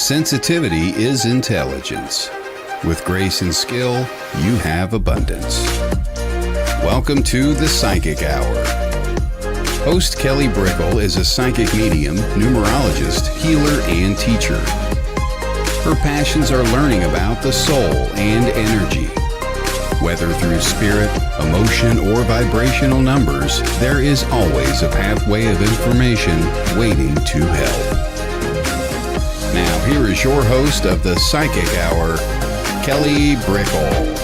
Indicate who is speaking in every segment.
Speaker 1: Sensitivity is intelligence. With grace and skill, you have abundance. Welcome to the Psychic Hour. Host Kelly Brickle is a psychic medium, numerologist, healer, and teacher. Her passions are learning about the soul and energy. Whether through spirit, emotion, or vibrational numbers, there is always a pathway of information waiting to help. Now, here is your host of the Psychic Hour, Kelly Brickle.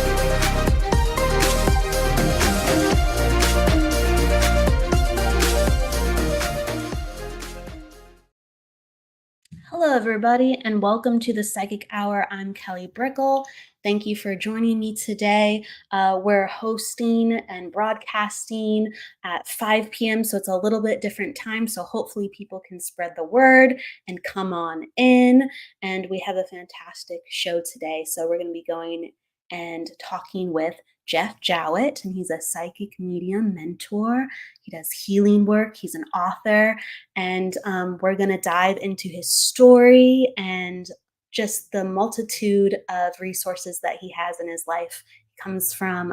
Speaker 2: Hello, everybody, and welcome to the Psychic Hour. I'm Kelly Brickle. Thank you for joining me today. We're hosting and broadcasting at 5 p.m., so it's a little bit different time, so hopefully people can spread the word and come on in. And we have a fantastic show today, so we're going to be going and talking with Geof Jowett, and he's a psychic medium mentor. He does healing work. He's an author, and we're going to dive into his story and just the multitude of resources that he has in his life. He comes from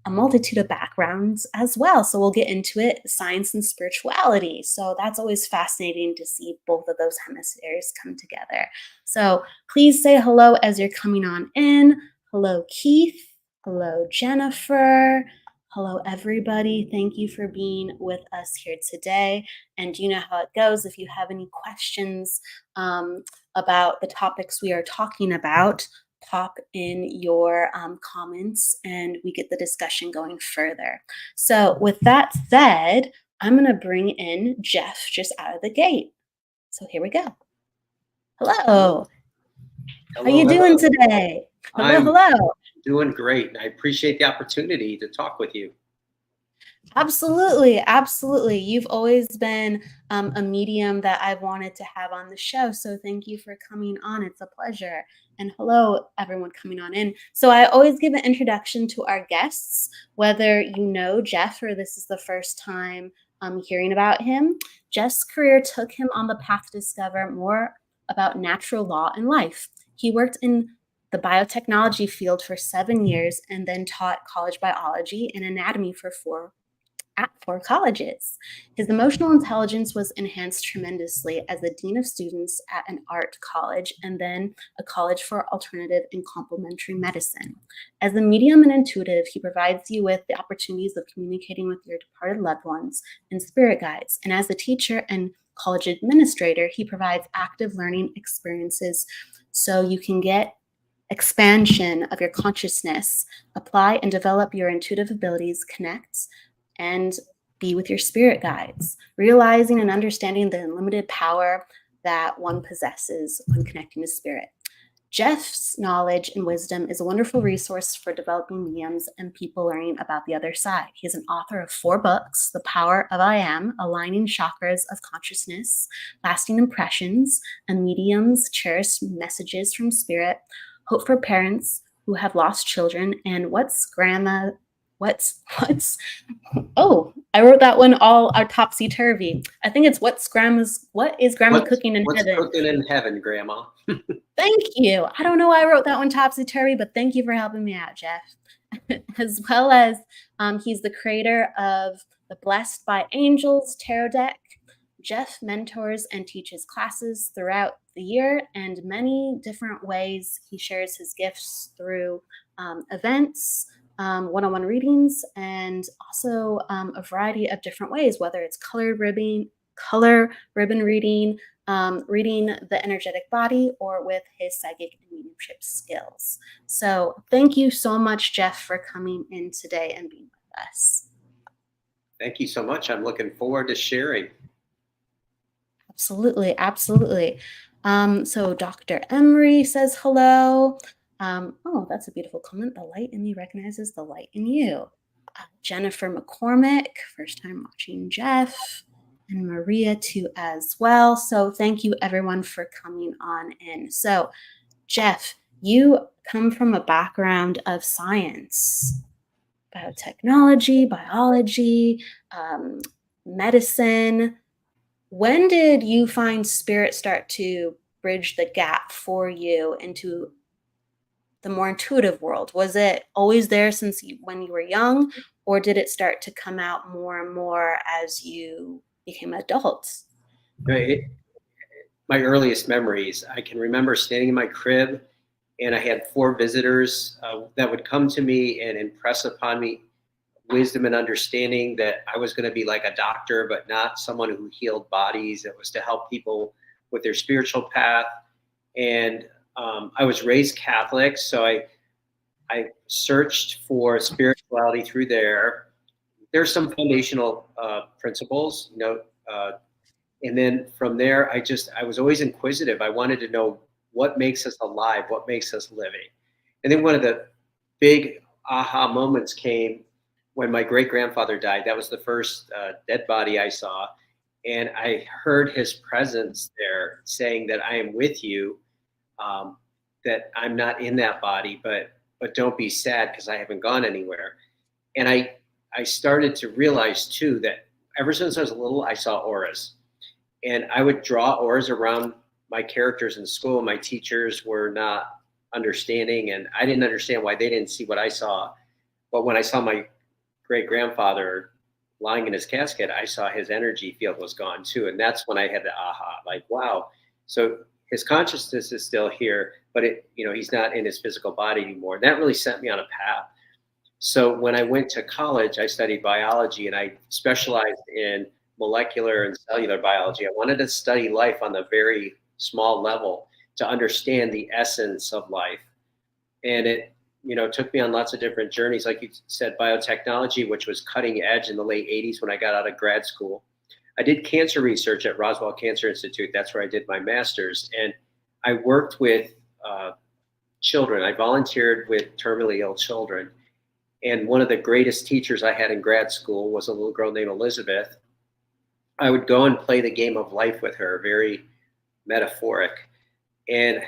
Speaker 2: a multitude of backgrounds as well. So we'll get into it, science and spirituality. So that's always fascinating to see both of those hemispheres come together. So please say hello as you're coming on in. Hello, Keith. Hello, Jennifer. Hello, everybody. Thank you for being with us here today. And you know how it goes. If you have any questions about the topics we are talking about, pop in your comments and we get the discussion going further. So with that said, I'm going to bring in Geof just out of the gate. So here we go. Hello. How are you doing today? Hello.
Speaker 3: Doing great. I appreciate the opportunity to talk with you.
Speaker 2: Absolutely. Absolutely. You've always been a medium that I've wanted to have on the show. So thank you for coming on. It's a pleasure. And hello, everyone coming on in. So I always give an introduction to our guests, whether you know Geof or this is the first time hearing about him. Geof's career took him on the path to discover more about natural law and life. He worked in the biotechnology field for 7 years and then taught college biology and anatomy at four colleges. His emotional intelligence was enhanced tremendously as the dean of students at an art college and then a college for alternative and complementary medicine. As a medium and intuitive, he provides you with the opportunities of communicating with your departed loved ones and spirit guides. And as a teacher and college administrator, he provides active learning experiences so you can get expansion of your consciousness, apply and develop your intuitive abilities, connect, and be with your spirit guides, realizing and understanding the unlimited power that one possesses when connecting to spirit. Geof's knowledge and wisdom is a wonderful resource for developing mediums and people learning about the other side. He is an author of 4 books, The Power of I Am, Aligning Chakras of Consciousness, Lasting Impressions, and Mediums Cherished Messages from Spirit, Hope for Parents Who Have Lost Children, and I wrote that one all topsy-turvy. I think it's what is grandma cooking in heaven?
Speaker 3: What's cooking in heaven, Grandma?
Speaker 2: Thank you. I don't know why I wrote that one topsy-turvy, but thank you for helping me out, Geof. As well as he's the creator of the Blessed by Angels tarot deck. Geof mentors and teaches classes throughout the year and many different ways. He shares his gifts through events, one-on-one readings, and also a variety of different ways, whether it's color ribbon reading, reading the energetic body, or with his psychic and mediumship skills. So thank you so much, Geof, for coming in today and being with us.
Speaker 3: Thank you so much. I'm looking forward to sharing.
Speaker 2: Absolutely. Absolutely. So Dr. Emery says hello. Oh, that's a beautiful comment. The light in me recognizes the light in you. Jennifer McCormick, first time watching Geof, and Maria too as well. So thank you everyone for coming on in. So Geof, you come from a background of science, biotechnology, biology, medicine. When did you find spirit start to bridge the gap for you into the more intuitive world? Was it always there when you were young, or did it start to come out more and more as you became adults?
Speaker 3: Right. My earliest memories, I can remember standing in my crib, and I had four visitors that would come to me and impress upon me wisdom and understanding that I was going to be like a doctor, but not someone who healed bodies. It was to help people with their spiritual path. And I was raised Catholic, so I searched for spirituality through there. There's some foundational principles, and then from there, I was always inquisitive. I wanted to know what makes us alive, what makes us living. And then one of the big aha moments came when my great grandfather died. That was the first dead body I saw. And I heard his presence there saying that I am with you, that I'm not in that body, but don't be sad because I haven't gone anywhere. And I started to realize too that ever since I was little, I saw auras. And I would draw auras around my characters in school. My teachers were not understanding, and I didn't understand why they didn't see what I saw. But when I saw my great grandfather lying in his casket, I saw his energy field was gone too. And that's when I had the aha, like, wow. So his consciousness is still here, but he's not in his physical body anymore. And that really set me on a path. So when I went to college, I studied biology, and I specialized in molecular and cellular biology. I wanted to study life on the very small level to understand the essence of life. And it, took me on lots of different journeys. Like you said, biotechnology, which was cutting edge in the late 80s when I got out of grad school. I did cancer research at Roswell Cancer Institute. That's where I did my master's. And I worked with children. I volunteered with terminally ill children. And one of the greatest teachers I had in grad school was a little girl named Elizabeth. I would go and play the game of life with her, very metaphoric. And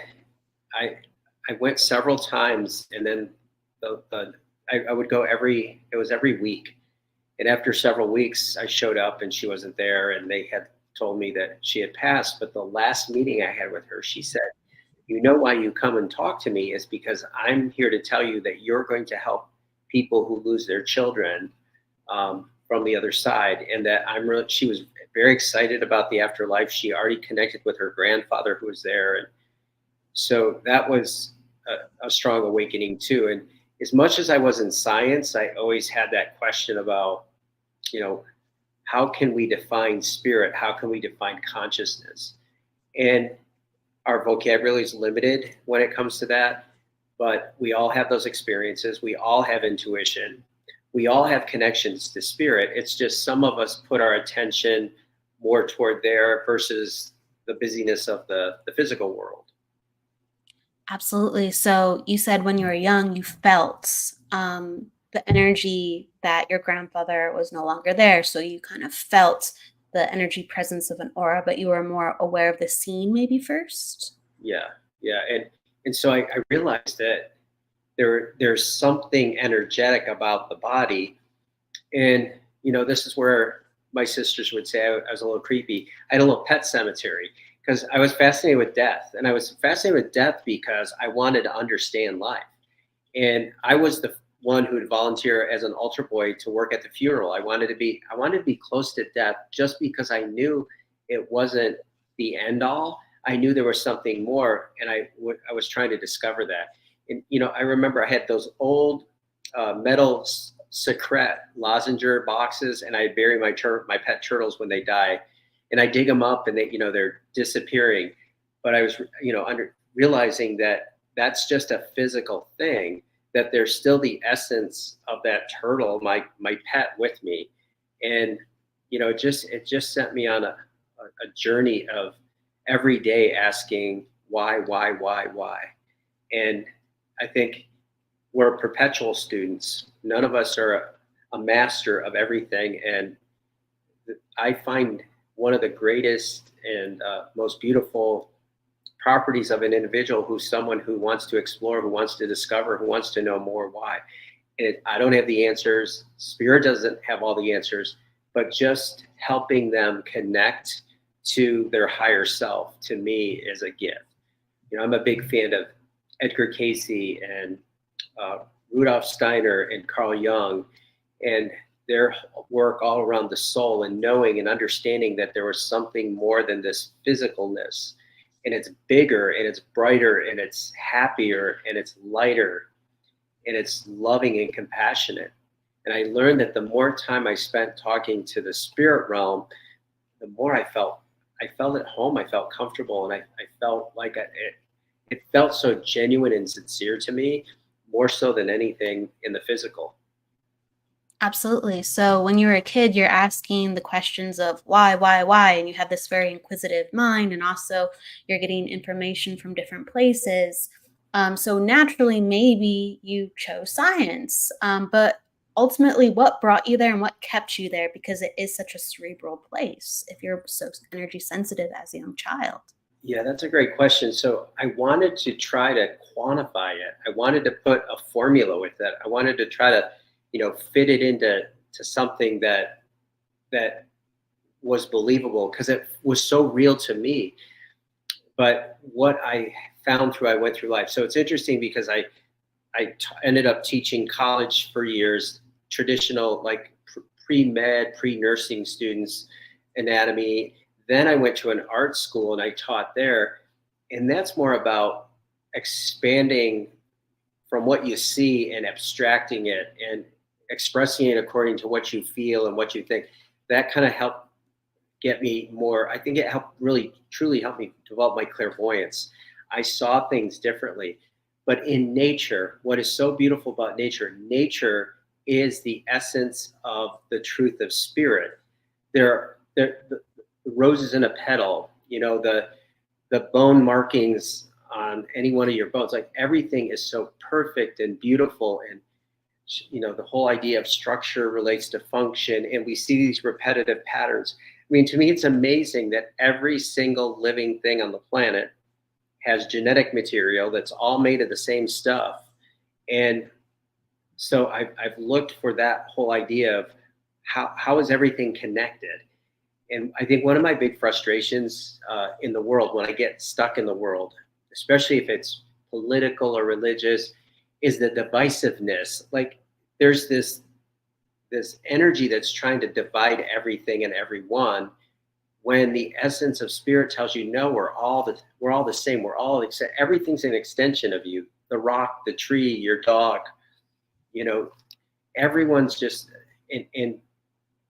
Speaker 3: I went several times, and then I would go every week. And after several weeks, I showed up and she wasn't there, and they had told me that she had passed. But the last meeting I had with her, she said, why you come and talk to me is because I'm here to tell you that you're going to help people who lose their children from the other side. And that she was very excited about the afterlife. She already connected with her grandfather who was there. And so that was a strong awakening too. And as much as I was in science, I always had that question about, how can we define spirit? How can we define consciousness? And our vocabulary is limited when it comes to that, but we all have those experiences. We all have intuition. We all have connections to spirit. It's just some of us put our attention more toward there versus the busyness of the physical world.
Speaker 2: Absolutely. So you said when you were young, you felt the energy that your grandfather was no longer there. So you kind of felt the energy presence of an aura, but you were more aware of the scene maybe first?
Speaker 3: Yeah. And so I realized that there's something energetic about the body. And, this is where my sisters would say I was a little creepy. I had a little pet cemetery because I was fascinated with death. And I was fascinated with death because I wanted to understand life. And I was the one who would volunteer as an altar boy to work at the funeral. I wanted to be close to death just because I knew it wasn't the end all. I knew there was something more, and I was trying to discover that. And I remember I had those old metal secret lozenge boxes, and I bury my pet turtles when they die, and I dig them up, and they're disappearing. But I was realizing that that's just a physical thing. That there's still the essence of that turtle, my pet, with me, and it just sent me on a journey of every day asking why, and I think we're perpetual students. None of us are a master of everything, and I find one of the greatest and most beautiful properties of an individual who's someone who wants to explore, who wants to discover, who wants to know more why. And I don't have the answers. Spirit doesn't have all the answers, but just helping them connect to their higher self, to me, is a gift. I'm a big fan of Edgar Cayce and Rudolf Steiner and Carl Jung, and their work all around the soul, and knowing and understanding that there was something more than this physicalness, and it's bigger and it's brighter and it's happier and it's lighter and it's loving and compassionate. And I learned that the more time I spent talking to the spirit realm, the more I felt at home. I felt comfortable, and I felt like it felt so genuine and sincere to me, more so than anything in the physical.
Speaker 2: Absolutely. So when you were a kid, you're asking the questions of why, and you have this very inquisitive mind, and also you're getting information from different places. So naturally, maybe you chose science, but ultimately, what brought you there and what kept you there? Because it is such a cerebral place if you're so energy sensitive as a young child.
Speaker 3: Yeah, that's a great question. So I wanted to try to quantify it. I wanted to put a formula with it. I wanted to try to, fit it into something that was believable, because it was so real to me. But what I found I went through life. So it's interesting because I ended up teaching college for years, traditional, like pre-med, pre-nursing students, anatomy. Then I went to an art school and I taught there. And that's more about expanding from what you see and abstracting it and expressing it according to what you feel and what you think. That kind of helped get me more. I think it helped really, truly help me develop my clairvoyance. I saw things differently. But in nature, what is so beautiful about nature is the essence of the truth of spirit. The roses in a petal, the bone markings on any one of your bones, like everything is so perfect and beautiful. And, the whole idea of structure relates to function, and we see these repetitive patterns. I mean, to me, it's amazing that every single living thing on the planet has genetic material that's all made of the same stuff. And so I've looked for that whole idea of how is everything connected. And I think one of my big frustrations in the world, when I get stuck in the world, especially if it's political or religious, is the divisiveness. Like there's this energy that's trying to divide everything and everyone, when the essence of spirit tells you, no, we're all the same. Everything's an extension of you. The rock, the tree, your dog, everyone's just in.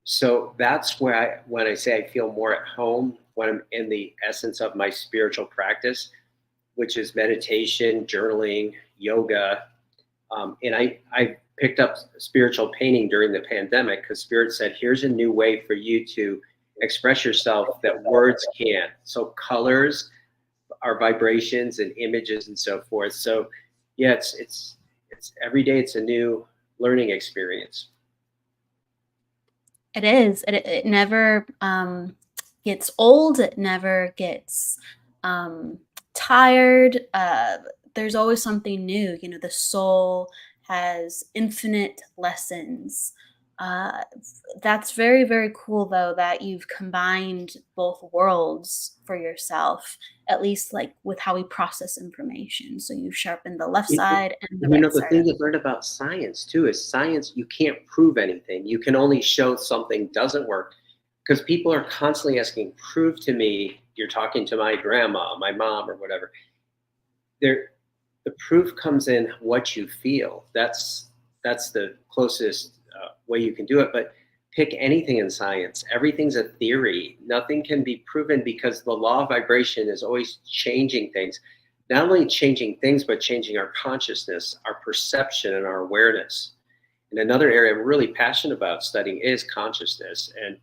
Speaker 3: So that's where when I say I feel more at home, when I'm in the essence of my spiritual practice, which is meditation, journaling, yoga. And I picked up spiritual painting during the pandemic, because Spirit said, here's a new way for you to express yourself that words can't. So colors are vibrations and images and so forth. So yeah, it's every day it's a new learning experience.
Speaker 2: It is. It never gets old. It never gets tired. There's always something new. The soul has infinite lessons. That's very, very cool, though, that you've combined both worlds for yourself, at least like with how we process information. So you sharpen the left side and the right
Speaker 3: The
Speaker 2: side.
Speaker 3: thing you learned about science too is science, you can't prove anything. You can only show something doesn't work, because people are constantly asking, prove to me. You're talking to my grandma, my mom, or whatever. The proof comes in what you feel. That's the closest way you can do it. But pick anything in science. Everything's a theory. Nothing can be proven, because the law of vibration is always changing things. Not only changing things, but changing our consciousness, our perception, and our awareness. And another area I'm really passionate about studying is consciousness. And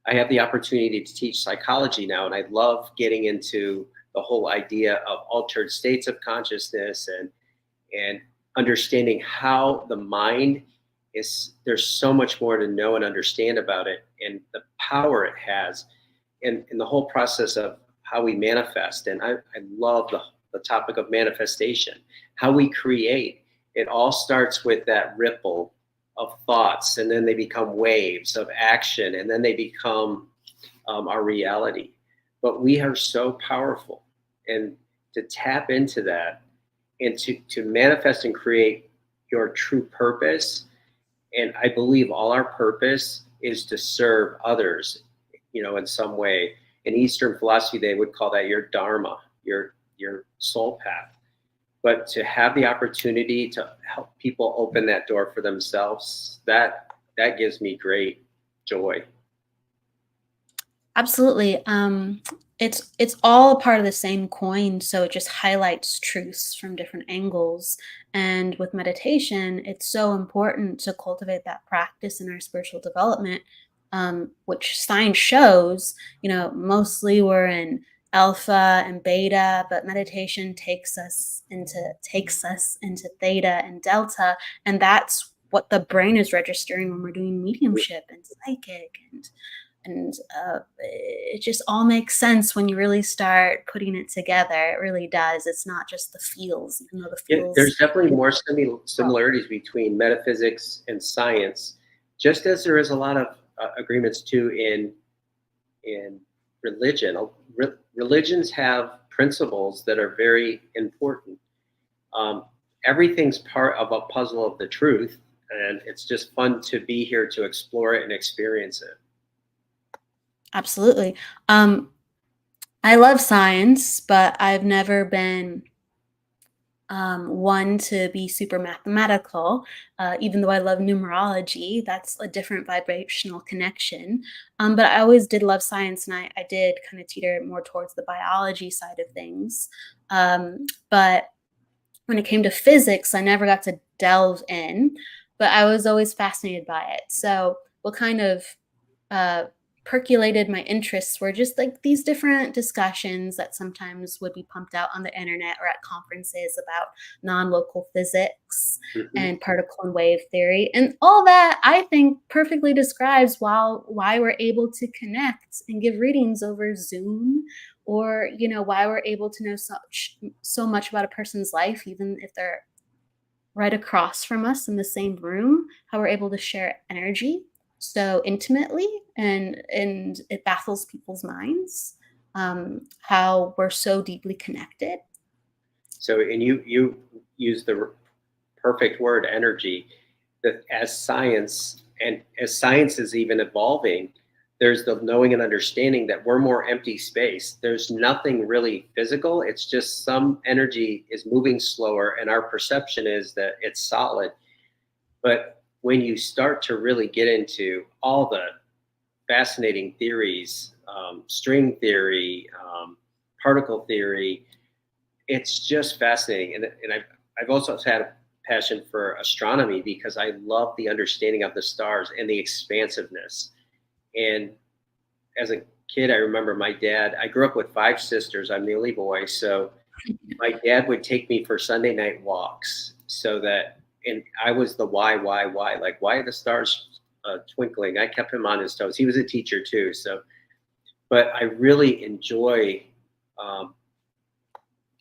Speaker 3: I have the opportunity to teach psychology now, and I love getting into the whole idea of altered states of consciousness and understanding how the mind is. There's so much more to know and understand about it, and the power it has, and the whole process of how we manifest. And I love the topic of manifestation, how we create. It all starts with that ripple of thoughts, and then they become waves of action, and then they become our reality. but we are so powerful. And to tap into that and to manifest and create your true purpose. And I believe all our purpose is to serve others, in some way. In Eastern philosophy, they would call that your dharma, your soul path. But to have the opportunity to help people open that door for themselves, that gives me great joy.
Speaker 2: Absolutely. It's all part of the same coin, so it just highlights truths from different angles. And with meditation, it's so important to cultivate that practice in our spiritual development, which science shows, mostly we're in alpha and beta, but meditation takes us into theta and delta, and that's what the brain is registering when we're doing mediumship and psychic and it just all makes sense when you really start putting it together. It really does. It's not just the feels, even though the
Speaker 3: Yeah,
Speaker 2: feels.
Speaker 3: there's definitely more similarities between metaphysics and science, just as there is a lot of agreements too in religion. Religions have principles that are very important. Everything's part of a puzzle of the truth, and it's just fun to be here to explore it and experience it.
Speaker 2: Absolutely. I love science, but I've never been one to be super mathematical, even though I love numerology. That's a different vibrational connection. But I always did love science, and I did kind of teeter more towards the biology side of things. But when it came to physics, I never got to delve in, but I was always fascinated by it. So what kind of uh, percolated my interests were just like these different discussions that sometimes would be pumped out on the internet or at conferences about non-local physics
Speaker 3: Mhm.
Speaker 2: and particle and wave theory. And all that I think perfectly describes why we're able to connect and give readings over Zoom, or why we're able to know so much about a person's life even if they're right across from us in the same room, how we're able to share energy so intimately, and it baffles people's minds, how we're so deeply connected.
Speaker 3: So, and you use the perfect word, energy. That as science is even evolving, there's the knowing and understanding that we're more empty space. There's nothing really physical. It's just some energy is moving slower, and our perception is that it's solid. But when you start to really get into all the fascinating theories, string theory, particle theory, it's just fascinating. And I've also had a passion for astronomy because I love the understanding of the stars and the expansiveness. And as a kid, I remember I grew up with 5 sisters. I'm the only boy. So my dad would take me for Sunday night walks and I was the why, like, why are the stars twinkling? I kept him on his toes. He was a teacher too. But I really enjoy um,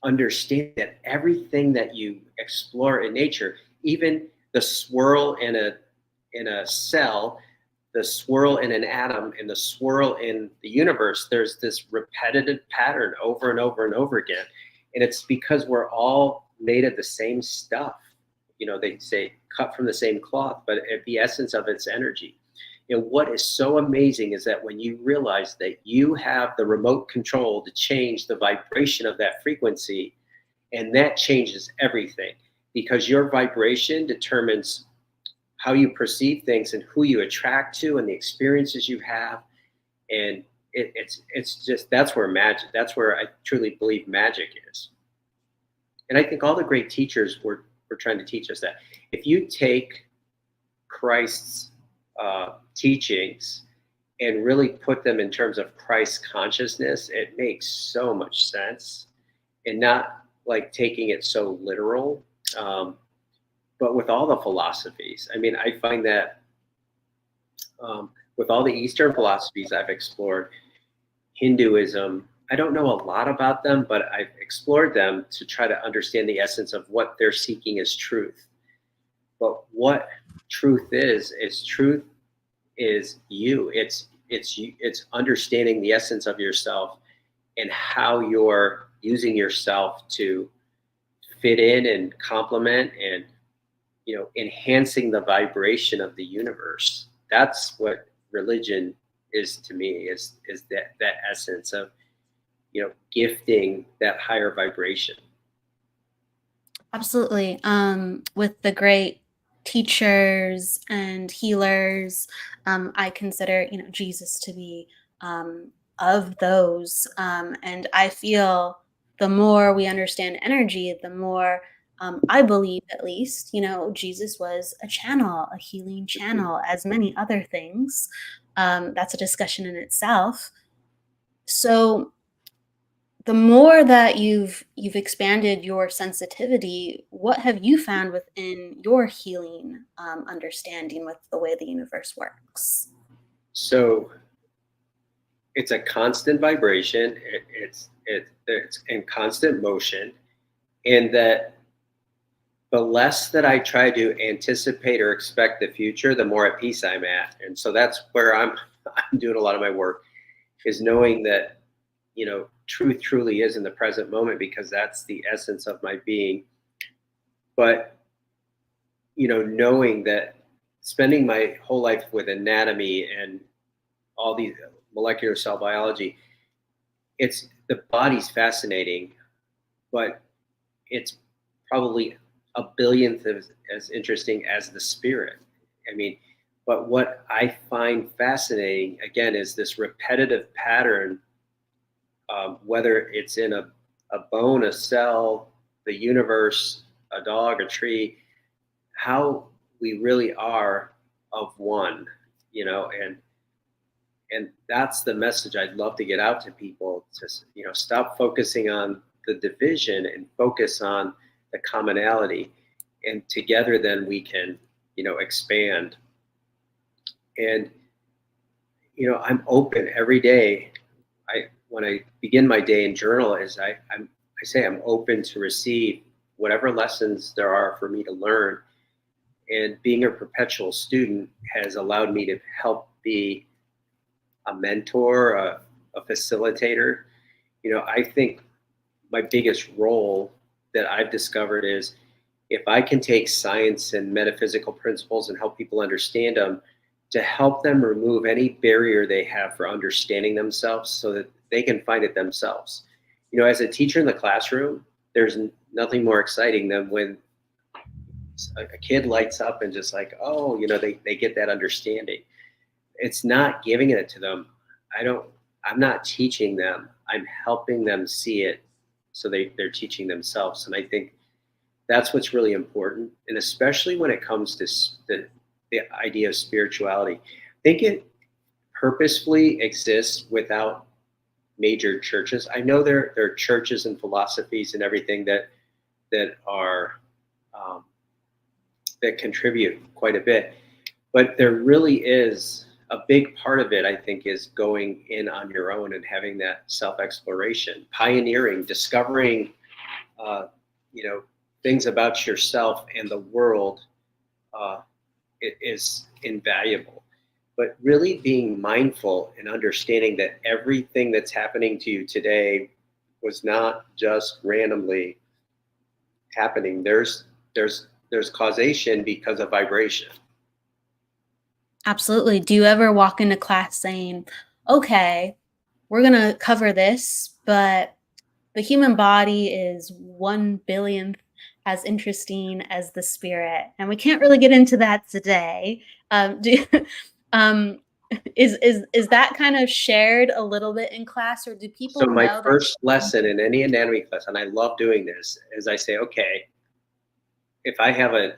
Speaker 3: understand that everything that you explore in nature, even the swirl in a cell, the swirl in an atom, and the swirl in the universe, there's this repetitive pattern over and over and over again. And it's because we're all made of the same stuff. They say cut from the same cloth, but at the essence of its energy. And what is so amazing is that when you realize that you have the remote control to change the vibration of that frequency, and that changes everything, because your vibration determines how you perceive things and who you attract to and the experiences you have. And it's just, that's where I truly believe magic is. And I think all the great teachers were trying to teach us that. If you take Christ's teachings and really put them in terms of Christ consciousness, it makes so much sense, and not like taking it so literal. But with all the philosophies, I mean, I find that with all the Eastern philosophies I've explored, Hinduism, I don't know a lot about them, but I've explored them to try to understand the essence of what they're seeking as truth. But what truth is you. It's understanding the essence of yourself and how you're using yourself to fit in and complement and, enhancing the vibration of the universe. That's what religion is to me, is that essence of, gifting that higher vibration.
Speaker 2: Absolutely. With the great teachers and healers, I consider, Jesus to be of those. And I feel the more we understand energy, the more I believe, at least, Jesus was a channel, a healing channel, as many other things. That's a discussion in itself. So the more that you've expanded your sensitivity, what have you found within your healing understanding with the way the universe works?
Speaker 3: So it's a constant vibration. It's in constant motion, and that the less that I try to anticipate or expect the future, the more at peace I'm at. And so that's where I'm I'm doing a lot of my work, is knowing that, truth truly is in the present moment, because that's the essence of my being. But, knowing that spending my whole life with anatomy and all these molecular cell biology, it's the body's fascinating, but it's probably a billionth as interesting as the spirit. I mean, but what I find fascinating, again, is this repetitive pattern, whether it's in a bone, a cell, the universe, a dog, a tree, how we really are of one, and that's the message I'd love to get out to people, to, stop focusing on the division and focus on the commonality, and together then we can, expand. And, I'm open every day. When I begin my day and journal, I say I'm open to receive whatever lessons there are for me to learn. And being a perpetual student has allowed me to help be a mentor, a facilitator. I think my biggest role that I've discovered is, if I can take science and metaphysical principles and help people understand them, to help them remove any barrier they have for understanding themselves, so that they can find it themselves. As a teacher in the classroom, there's nothing more exciting than when a kid lights up and just like, oh, they get that understanding. It's not giving it to them. I'm not teaching them. I'm helping them see it, so they're teaching themselves. And I think that's what's really important. And especially when it comes to the idea of spirituality, I think it purposefully exists without major churches. I know there are churches and philosophies and everything that are that contribute quite a bit, but there really is a big part of it, I think, is going in on your own and having that self-exploration, pioneering, discovering, things about yourself and the world. It is invaluable. But really being mindful and understanding that everything that's happening to you today was not just randomly happening. There's causation because of vibration.
Speaker 2: Absolutely. Do you ever walk into class saying, okay, we're going to cover this, but the human body is 1 billionth as interesting as the spirit, and we can't really get into that today. Um, is that kind of shared a little bit in class, or do people
Speaker 3: So my
Speaker 2: know that?
Speaker 3: first lesson in any anatomy class, and I love doing this, is I say, okay, if I have an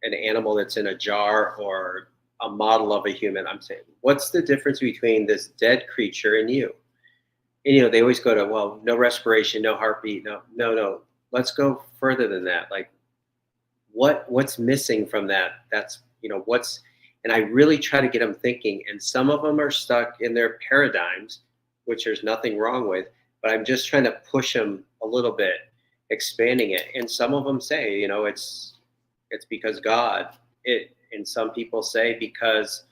Speaker 3: animal that's in a jar or a model of a human, I'm saying, what's the difference between this dead creature and you? And they always go to, well, no respiration, no heartbeat, no. Let's go further than that. Like, what's missing from that? That's what's, and I really try to get them thinking. And some of them are stuck in their paradigms, which there's nothing wrong with, but I'm just trying to push them a little bit, expanding it. And some of them say, it's because God. And some people say because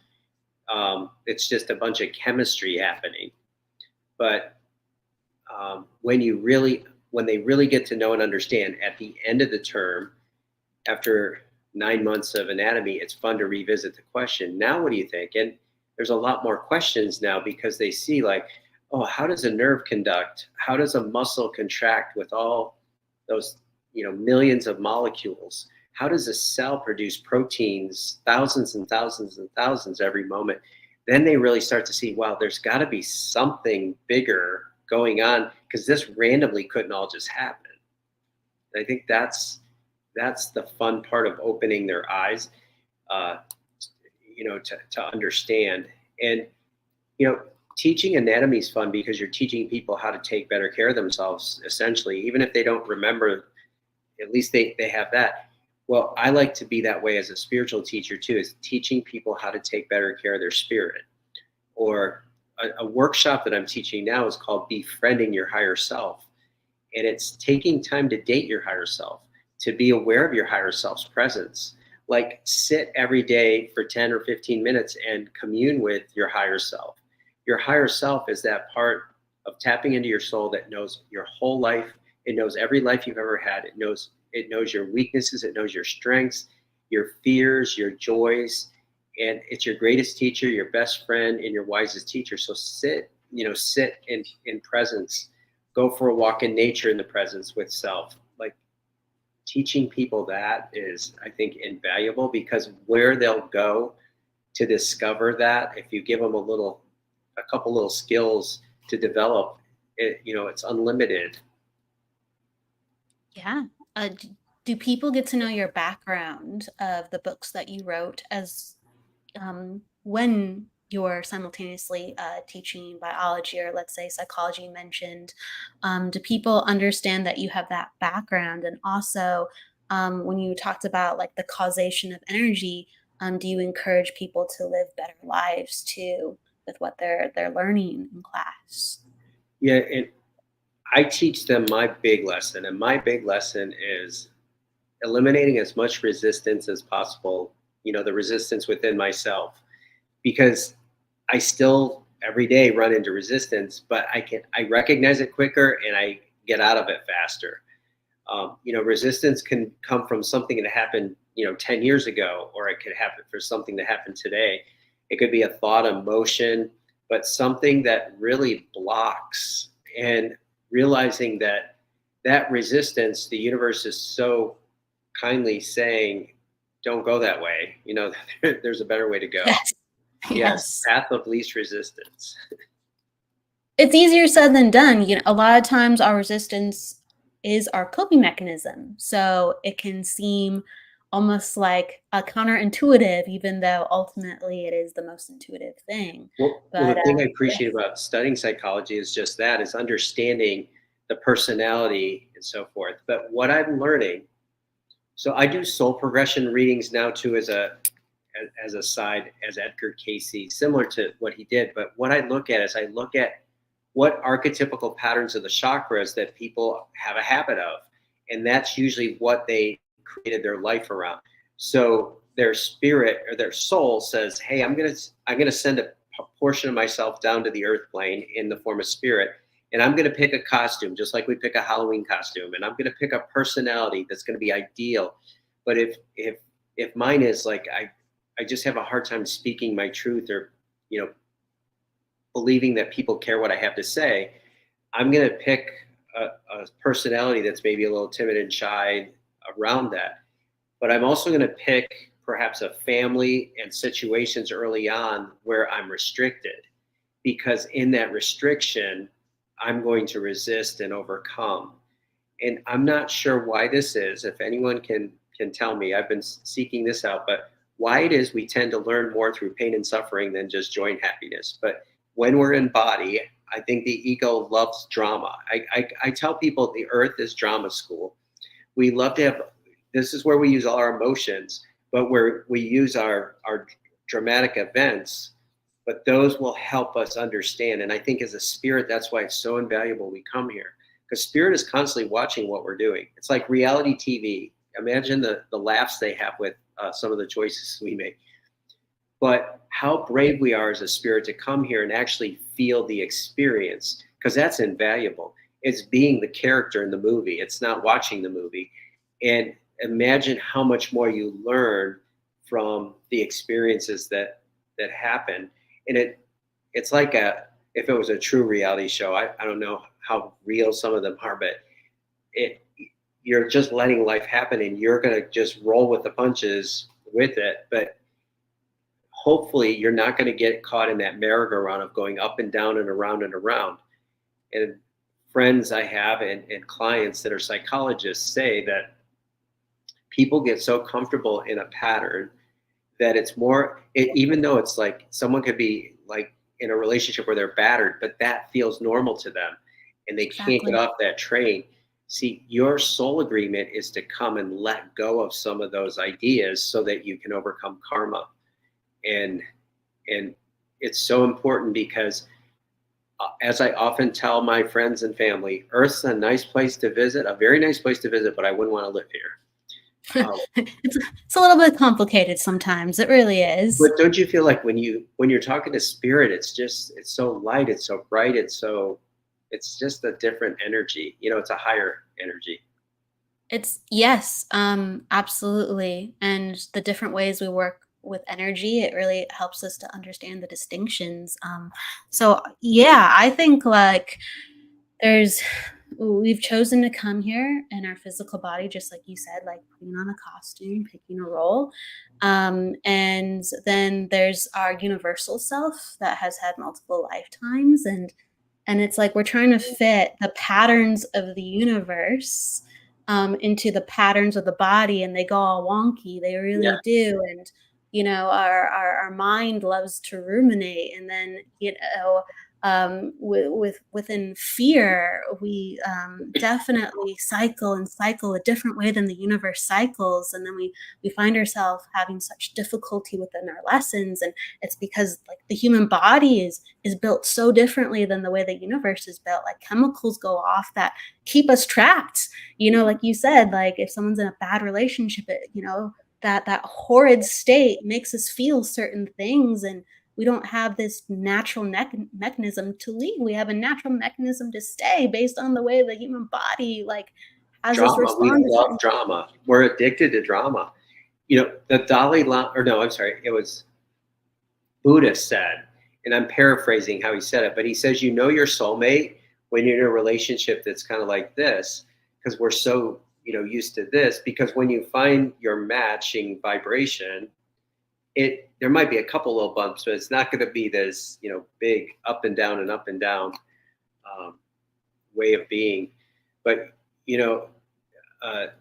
Speaker 3: it's just a bunch of chemistry happening. But when they really get to know and understand at the end of the term, after 9 months of anatomy, it's fun to revisit the question. Now, what do you think? And there's a lot more questions now because they see like, oh, how does a nerve conduct? How does a muscle contract with all those, millions of molecules? How does a cell produce proteins, thousands and thousands and thousands every moment? Then they really start to see, wow, there's got to be something bigger going on because this randomly couldn't all just happen. And I think that's the fun part of opening their eyes, to understand. And, teaching anatomy is fun because you're teaching people how to take better care of themselves, essentially, even if they don't remember, at least they have that. Well, I like to be that way as a spiritual teacher too, is teaching people how to take better care of their spirit. Or a workshop that I'm teaching now is called Befriending Your Higher Self. And it's taking time to date your higher self, to be aware of your higher self's presence. Like sit every day for 10 or 15 minutes and commune with your higher self. Your higher self is that part of tapping into your soul that knows your whole life. It knows every life you've ever had. It knows your weaknesses. It knows your strengths, your fears, your joys. And it's your greatest teacher, your best friend, and your wisest teacher. So sit in presence. Go for a walk in nature in the presence with self. Like teaching people that is, I think, invaluable because where they'll go to discover that, if you give them a couple little skills to develop, it's unlimited.
Speaker 2: Yeah. Do people get to know your background of the books that you wrote as when you're simultaneously teaching biology or let's say psychology you mentioned? Do people understand that you have that background? And also when you talked about like the causation of energy, do you encourage people to live better lives too with what they're learning in class?
Speaker 3: Yeah, and I teach them my big lesson, and my big lesson is eliminating as much resistance as possible, the resistance within myself, because I still every day run into resistance, but I recognize it quicker and I get out of it faster. Resistance can come from something that happened, 10 years ago, or it could happen for something that happened today. It could be a thought, emotion, but something that really blocks. And realizing that resistance, the universe is so kindly saying, don't go that way. There's a better way to go.
Speaker 2: Yes.
Speaker 3: Yes, path of least resistance.
Speaker 2: It's easier said than done. A lot of times our resistance is our coping mechanism. So it can seem almost like a counterintuitive, even though ultimately it is the most intuitive thing.
Speaker 3: Well,
Speaker 2: But
Speaker 3: the thing I appreciate about studying psychology is just that, is understanding the personality and so forth. But what I'm learning, so I do soul progression readings now too as a side, as Edgar Casey, similar to what he did. But what I look at what archetypical patterns of the chakras that people have a habit of. And that's usually what they created their life around. So their spirit or their soul says, hey, I'm gonna send a portion of myself down to the earth plane in the form of spirit. And I'm going to pick a costume, just like we pick a Halloween costume. And I'm going to pick a personality that's going to be ideal. But if mine is like, I just have a hard time speaking my truth or, believing that people care what I have to say, I'm going to pick a personality that's maybe a little timid and shy around that. But I'm also going to pick perhaps a family and situations early on where I'm restricted, because in that restriction, I'm going to resist and overcome. And I'm not sure why this is. If anyone can tell me, I've been seeking this out, but why it is we tend to learn more through pain and suffering than just joy and happiness. But when we're in body, I think the ego loves drama. I tell people the earth is drama school. We love to have, this is where we use all our emotions, but where we use our dramatic events, but those will help us understand. And I think as a spirit, that's why it's so invaluable we come here, because spirit is constantly watching what we're doing. It's like reality TV. Imagine the laughs they have with some of the choices we make. But how brave we are as a spirit to come here and actually feel the experience, because that's invaluable. It's being the character in the movie. It's not watching the movie. And imagine how much more you learn from the experiences that happen. And it's like if it was a true reality show, I don't know how real some of them are, but you're just letting life happen and you're going to just roll with the punches with it. But hopefully you're not going to get caught in that merry-go-round of going up and down and around and around. And friends I have and clients that are psychologists say that people get so comfortable in a pattern that it's more, even though it's like someone could be like in a relationship where they're battered, but that feels normal to them and they can't get off that train. See, your soul agreement is to come and let go of some of those ideas so that you can overcome karma. And it's so important because as I often tell my friends and family, Earth's a nice place to visit, a very nice place to visit, but I wouldn't want to live here.
Speaker 2: It's a little bit complicated sometimes. It really is.
Speaker 3: But don't you feel like when you're talking to spirit, it's so light, it's so bright, it's just a different energy. It's a higher energy.
Speaker 2: It's yes, absolutely. And the different ways we work with energy, it really helps us to understand the distinctions. So yeah, I think like we've chosen to come here in our physical body, just like you said, like putting on a costume, picking a role. And then there's our universal self that has had multiple lifetimes. And it's like we're trying to fit the patterns of the universe into the patterns of the body, and they go all wonky. They really do. And our mind loves to ruminate, and then within fear, we definitely cycle a different way than the universe cycles, and then we find ourselves having such difficulty within our lessons, and it's because like the human body is built so differently than the way the universe is built. Like chemicals go off that keep us trapped. Like you said, like if someone's in a bad relationship, that horrid state makes us feel certain things, and we don't have this natural mechanism to leave. We have a natural mechanism to stay based on the way the human body like has us respond.
Speaker 3: We love drama. We're addicted to drama. The Dalai Lama, or no, I'm sorry, it was Buddha said, and I'm paraphrasing how he said it, but he says, your soulmate when you're in a relationship that's kind of like this, because we're so, used to this, because when you find your matching vibration, there might be a couple little bumps, but it's not going to be this, big up and down way of being. But,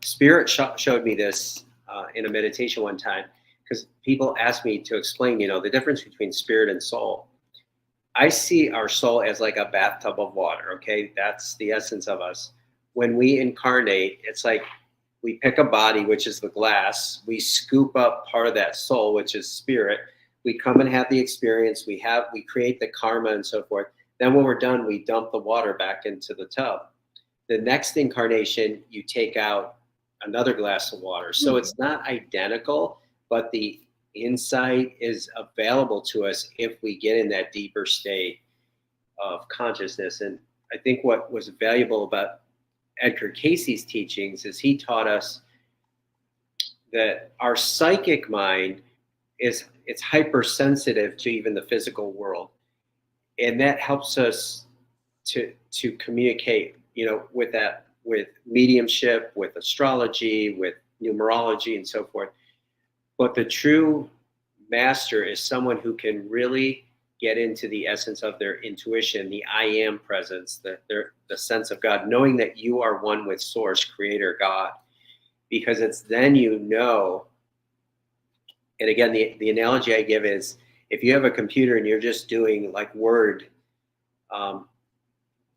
Speaker 3: Spirit showed me this in a meditation one time, because people asked me to explain, the difference between spirit and soul. I see our soul as like a bathtub of water. Okay. That's the essence of us. When we incarnate, it's like, we pick a body, which is the glass. We scoop up part of that soul, which is spirit. We come and have the experience. We create the karma and so forth. Then when we're done, we dump the water back into the tub. The next incarnation, you take out another glass of water. So it's not identical, but the insight is available to us if we get in that deeper state of consciousness. And I think what was valuable about Edgar Casey's teachings is he taught us that our psychic mind it's hypersensitive to even the physical world, and that helps us to communicate, with mediumship, with astrology, with numerology, and so forth. But the true master is someone who can really get into the essence of their intuition, the I am presence, the sense of God, knowing that you are one with Source, Creator, God, because it's then and again, the analogy I give is if you have a computer and you're just doing like Word,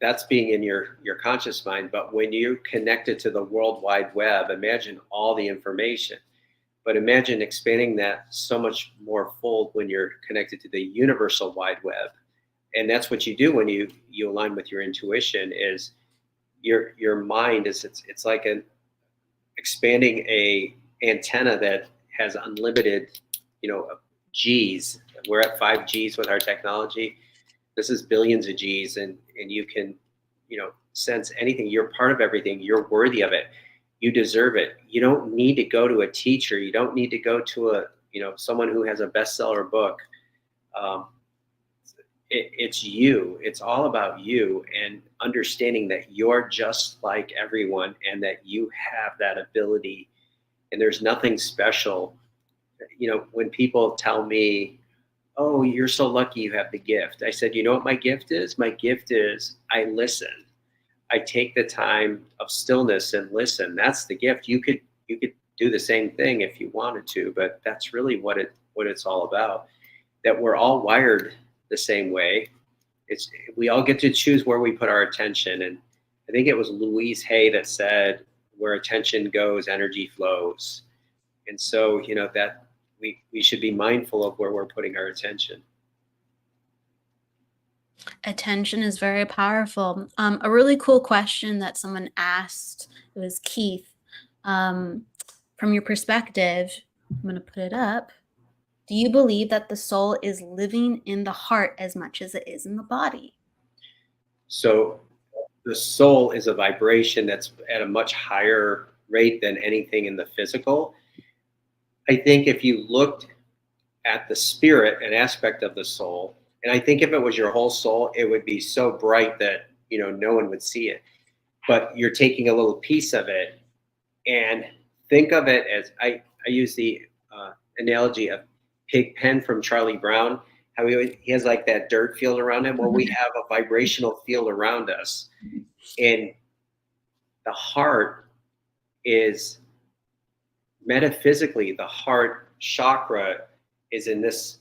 Speaker 3: that's being in your conscious mind. But when you're connected to the World Wide Web, imagine all the information. But imagine expanding that so much more fold when you're connected to the universal wide web. And that's what you do when you align with your intuition. Is your mind is it's like expanding a antenna that has unlimited, G's. We're at 5 G's with our technology. This is billions of G's, and you can, sense anything. You're part of everything. You're worthy of it. You deserve it. You don't need to go to a teacher. You don't need to go to a, someone who has a bestseller book. It's you. It's all about you, and understanding that you're just like everyone and that you have that ability, and there's nothing special. When people tell me, oh, you're so lucky you have the gift, I said, you know what my gift is? My gift is I listen. I take the time of stillness and listen. That's the gift. You could do the same thing if you wanted to, but that's really what it's all about. That we're all wired the same way. We all get to choose where we put our attention. And I think it was Louise Hay that said, where attention goes, energy flows. And so, that we should be mindful of where we're putting our attention.
Speaker 2: Attention is very powerful. A really cool question that someone asked, it was Keith, from your perspective, I'm going to put it up. Do you believe that the soul is living in the heart as much as it is in the body?
Speaker 3: So the soul is a vibration that's at a much higher rate than anything in the physical. I think if you looked at the spirit, an aspect of the soul, and I think if it was your whole soul, it would be so bright that, no one would see it. But you're taking a little piece of it, and think of it as, I use the analogy of Pigpen from Charlie Brown, how he has like that dirt field around him. Well, we have a vibrational field around us. And the heart is, metaphysically, the heart chakra is in this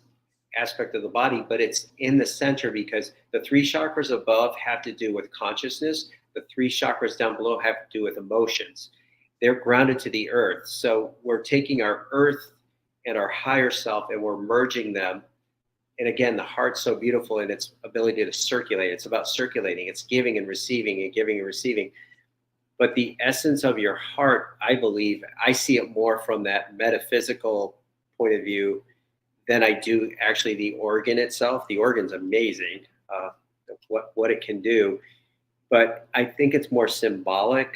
Speaker 3: aspect of the body, but it's in the center because the 3 chakras above have to do with consciousness. The 3 chakras down below have to do with emotions. They're grounded to the earth. So we're taking our earth and our higher self and we're merging them. And again, the heart's so beautiful in its ability to circulate. It's about circulating. It's giving and receiving and giving and receiving. But the essence of your heart, I believe, I see it more from that metaphysical point of view than I do actually the organ itself. The organ's amazing, what it can do. But I think it's more symbolic.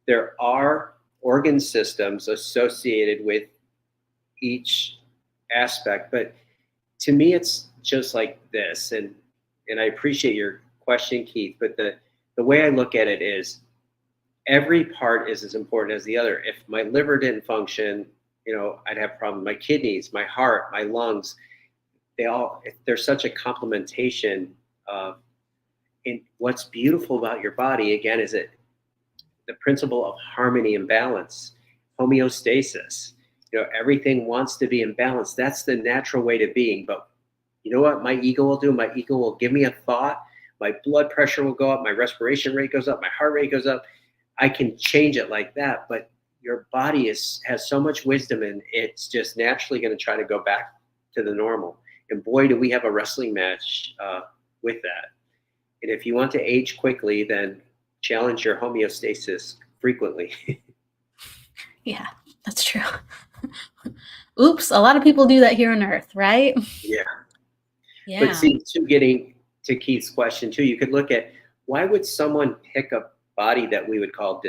Speaker 3: There are organ systems associated with each aspect, but to me, it's just like this. And I appreciate your question, Keith, but the way I look at it is every part is as important as the other. If my liver didn't function, I'd have problems. My kidneys, my heart, my lungs, there's such a complementation. And what's beautiful about your body, again, is the principle of harmony and balance, homeostasis. Everything wants to be in balance. That's the natural way to being. But you know what my ego will do? My ego will give me a thought. My blood pressure will go up. My respiration rate goes up. My heart rate goes up. I can change it like that. But your body has so much wisdom, and it's just naturally going to try to go back to the normal. And boy, do we have a wrestling match with that. And if you want to age quickly, then challenge your homeostasis frequently.
Speaker 2: Yeah, that's true. Oops, a lot of people do that here on Earth, right?
Speaker 3: Yeah.
Speaker 2: Yeah.
Speaker 3: But see, getting to Keith's question too, you could look at why would someone pick a body that we would call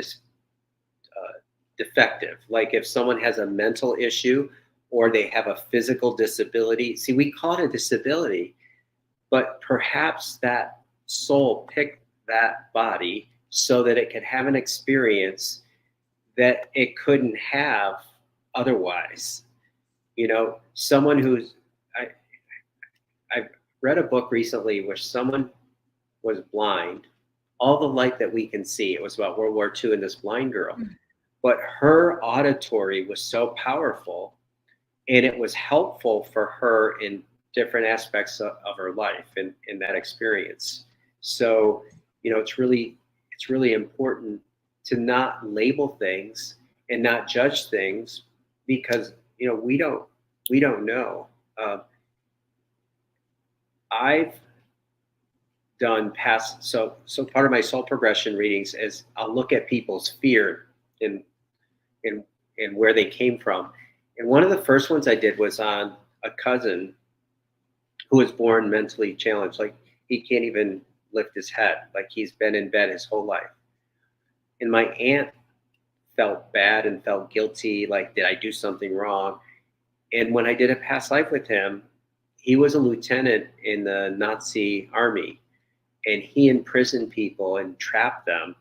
Speaker 3: defective? Like if someone has a mental issue or they have a physical disability. See, we call it a disability, but perhaps that soul picked that body so that it could have an experience that it couldn't have otherwise. Someone who's, I read a book recently where someone was blind, all the light that we can see. It was about World War II and this blind girl, but her auditory was so powerful and it was helpful for her in different aspects of her life and in that experience. So, it's really important to not label things and not judge things because, we don't know. I've done past, so part of my soul progression readings is I'll look at people's fear and where they came from. And one of the first ones I did was on a cousin who was born mentally challenged. Like he can't even lift his head, like he's been in bed his whole life. And my aunt felt bad and felt guilty, like, did I do something wrong? And when I did a past life with him, he was a lieutenant in the Nazi army, and he imprisoned people and trapped them.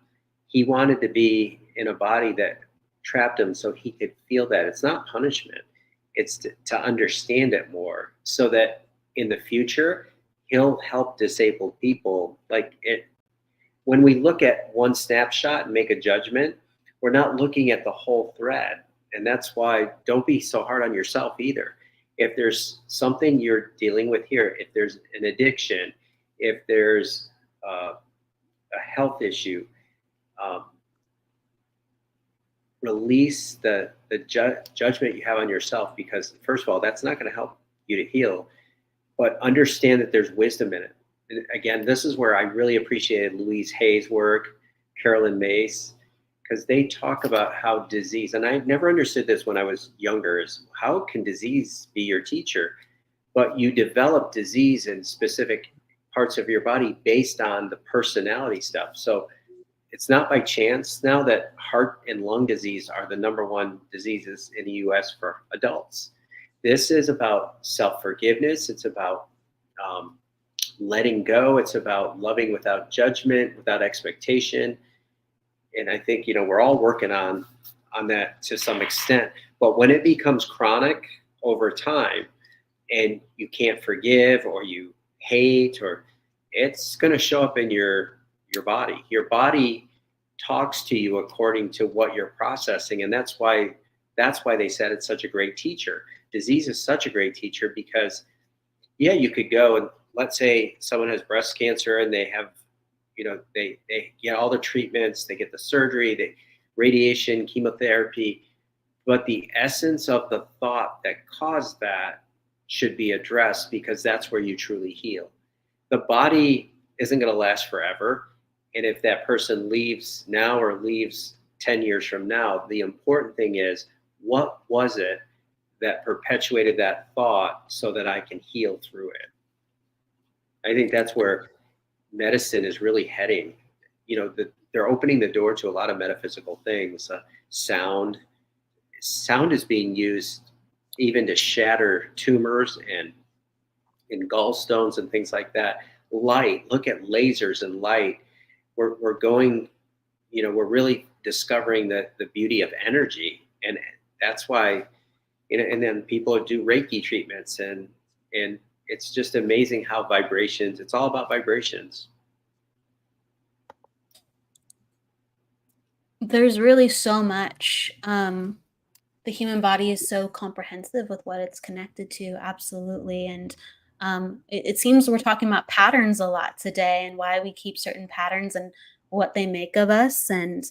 Speaker 3: He wanted to be in a body that trapped him so he could feel that. It's not punishment. It's to understand it more so that in the future, he'll help disabled people. Like it, when we look at one snapshot and make a judgment, we're not looking at the whole thread. And that's why don't be so hard on yourself either. If there's something you're dealing with here, if there's an addiction, if there's a health issue, release the judgment you have on yourself, because first of all, that's not going to help you to heal, but understand that there's wisdom in it. And again, this is where I really appreciated Louise Hay's work, Carolyn Mace, because they talk about how disease, and I never understood this when I was younger, is how can disease be your teacher? But you develop disease in specific parts of your body based on the personality stuff. So it's not by chance now that heart and lung disease are the #1 diseases in the US for adults. This is about self-forgiveness. It's about letting go. It's about loving without judgment, without expectation. And I think, we're all working on that to some extent. But when it becomes chronic over time and you can't forgive or you hate, or it's going to show up in your body. Your body talks to you according to what you're processing. And that's why they said it's such a great teacher. Disease is such a great teacher because, yeah, you could go and let's say someone has breast cancer and they have, they get all the treatments, they get the surgery, the radiation, chemotherapy, but the essence of the thought that caused that should be addressed, because that's where you truly heal. The body isn't going to last forever. And if that person leaves now or leaves 10 years from now, the important thing is, what was it that perpetuated that thought so that I can heal through it? I think that's where medicine is really heading. They're opening the door to a lot of metaphysical things. Sound is being used even to shatter tumors and in gallstones and things like that. Light, look at lasers and light. We're going, we're really discovering the beauty of energy. And that's why, and then people do Reiki treatments and it's just amazing how vibrations, it's all about vibrations.
Speaker 2: There's really so much. The human body is so comprehensive with what it's connected to. Absolutely. And it seems we're talking about patterns a lot today and why we keep certain patterns and what they make of us. And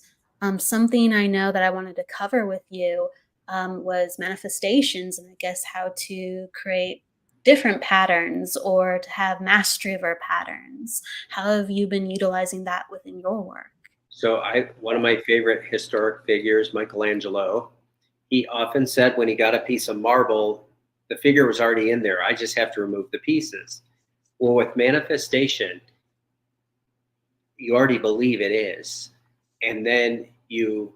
Speaker 2: something I know that I wanted to cover with you was manifestations, and I guess how to create different patterns or to have mastery of our patterns. How have you been utilizing that within your work?
Speaker 3: So one of my favorite historic figures, Michelangelo, he often said when he got a piece of marble, the figure was already in there. I just have to remove the pieces. Well, with manifestation, you already believe it is, and then you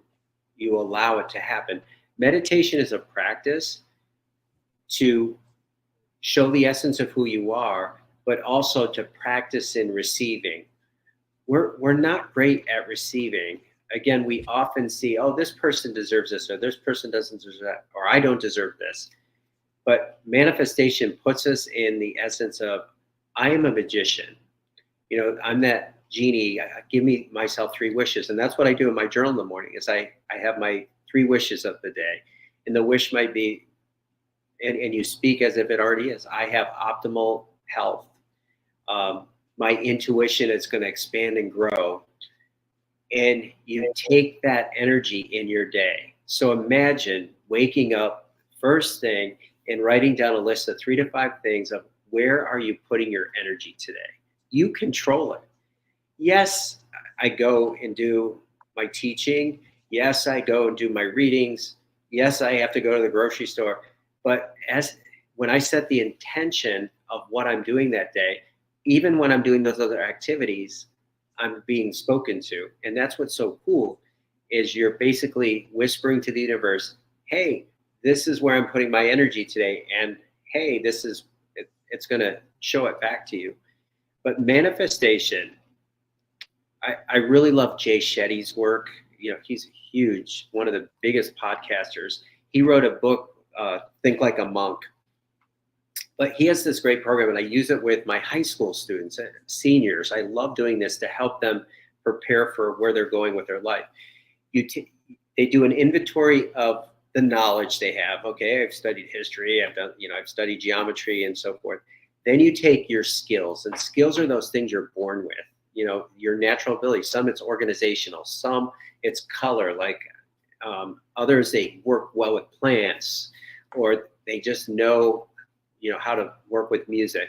Speaker 3: allow it to happen. Meditation is a practice to show the essence of who you are, but also to practice in receiving. We're not great at receiving. Again, we often see, oh, this person deserves this, or this person doesn't deserve that, or I don't deserve this. But manifestation puts us in the essence of, I am a magician. I'm that genie. Give me myself 3 wishes. And that's what I do in my journal in the morning is I have my 3 wishes of the day. And the wish might be, and you speak as if it already is. I have optimal health. My intuition is going to expand and grow. And you take that energy in your day. So imagine waking up first thing and writing down a list of 3 to 5 things of where are you putting your energy today? You control it. Yes, I go and do my teaching. Yes, I go and do my readings. Yes, I have to go to the grocery store. But when I set the intention of what I'm doing that day, even when I'm doing those other activities, I'm being spoken to. And that's what's so cool is you're basically whispering to the universe, hey, this is where I'm putting my energy today. And hey, it's going to show it back to you. But manifestation, I really love Jay Shetty's work. He's huge, one of the biggest podcasters. He wrote a book, Think Like a Monk. But he has this great program, and I use it with my high school students, seniors. I love doing this to help them prepare for where they're going with their life. They do an inventory of the knowledge they have. Okay, I've studied history, I've studied geometry and so forth. Then you take your skills, and skills are those things you're born with. Your natural ability. Some it's organizational, some it's color. Like others, they work well with plants, or they just know how to work with music.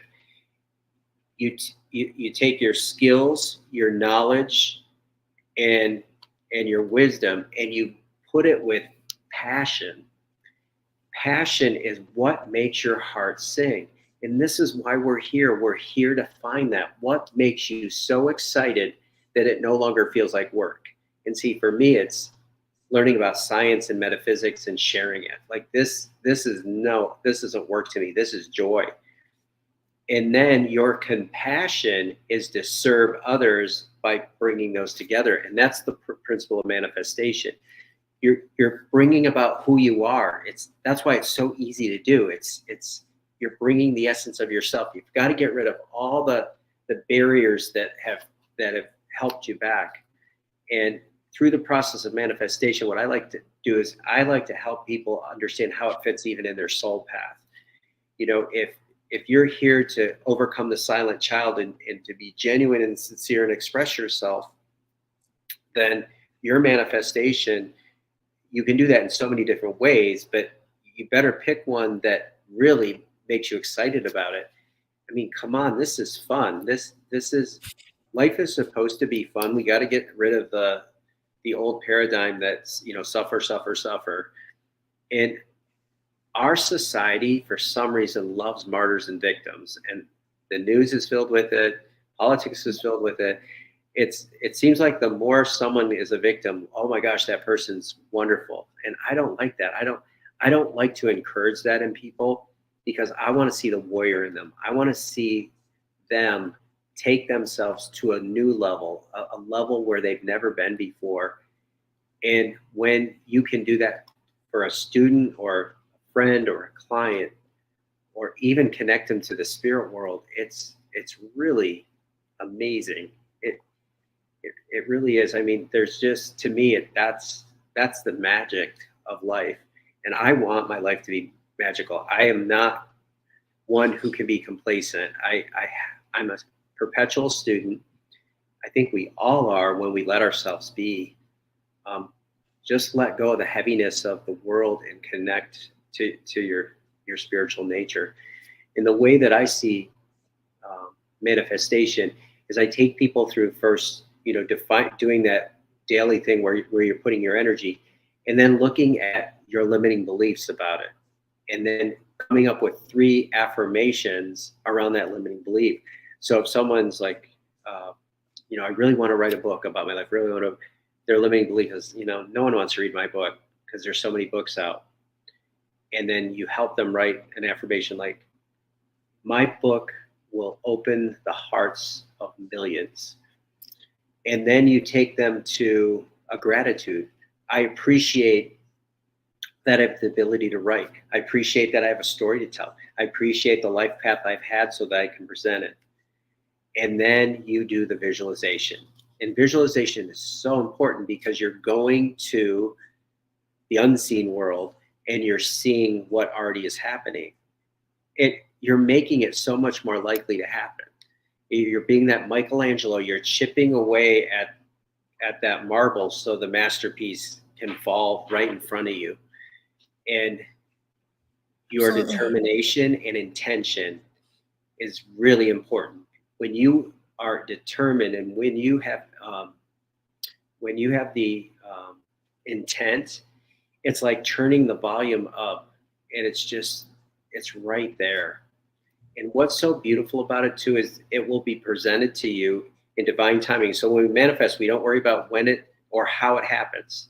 Speaker 3: You take your skills, your knowledge, and your wisdom, and you put it with passion. Passion is what makes your heart sing. And this is why we're here. We're here to find that. What makes you so excited that it no longer feels like work? And see, for me, it's learning about science and metaphysics and sharing it. Like this isn't work to me. This is joy. And then your compassion is to serve others by bringing those together. And that's the principle of manifestation. You're bringing about who you are. That's why it's so easy to do. You're bringing the essence of yourself. You've got to get rid of all the barriers that have helped you back. And through the process of manifestation, what I like to do is I like to help people understand how it fits even in their soul path. If you're here to overcome the silent child and to be genuine and sincere and express yourself, then your manifestation, you can do that in so many different ways, but you better pick one that really makes you excited about it. I mean, come on, this is fun. Life is supposed to be fun. We got to get rid of the old paradigm that's, suffer, suffer, suffer. And our society, for some reason, loves martyrs and victims. And the news is filled with it. Politics is filled with it. It seems like the more someone is a victim, oh my gosh, that person's wonderful. And I don't like that. I don't like to encourage that in people, because I want to see the warrior in them. I want to see them take themselves to a new level, a level where they've never been before. And when you can do that for a student or a friend or a client, or even connect them to the spirit world, it's really amazing. It really is. I mean, there's just, to me, that's the magic of life. And I want my life to be magical. I am not one who can be complacent. I'm a perpetual student. I think we all are when we let ourselves be. Just let go of the heaviness of the world and connect to your spiritual nature. And the way that I see manifestation is I take people through first, doing that daily thing where you're putting your energy, and then looking at your limiting beliefs about it, and then coming up with 3 affirmations around that limiting belief. So if someone's like, I really want to write a book about my life, their limiting belief is, no one wants to read my book because there's so many books out. And then you help them write an affirmation like, my book will open the hearts of millions. And then you take them to a gratitude. I appreciate that I have the ability to write. I appreciate that I have a story to tell. I appreciate the life path I've had so that I can present it. And then you do the visualization. And visualization is so important because you're going to the unseen world and you're seeing what already is happening. You're making it so much more likely to happen. You're being that Michelangelo, you're chipping away at that marble so the masterpiece can fall right in front of you. And your determination and intention is really important. When you are determined and when you have the intent, it's like turning the volume up, and it's right there. And what's so beautiful about it too is it will be presented to you in divine timing. So when we manifest, we don't worry about when it or how it happens.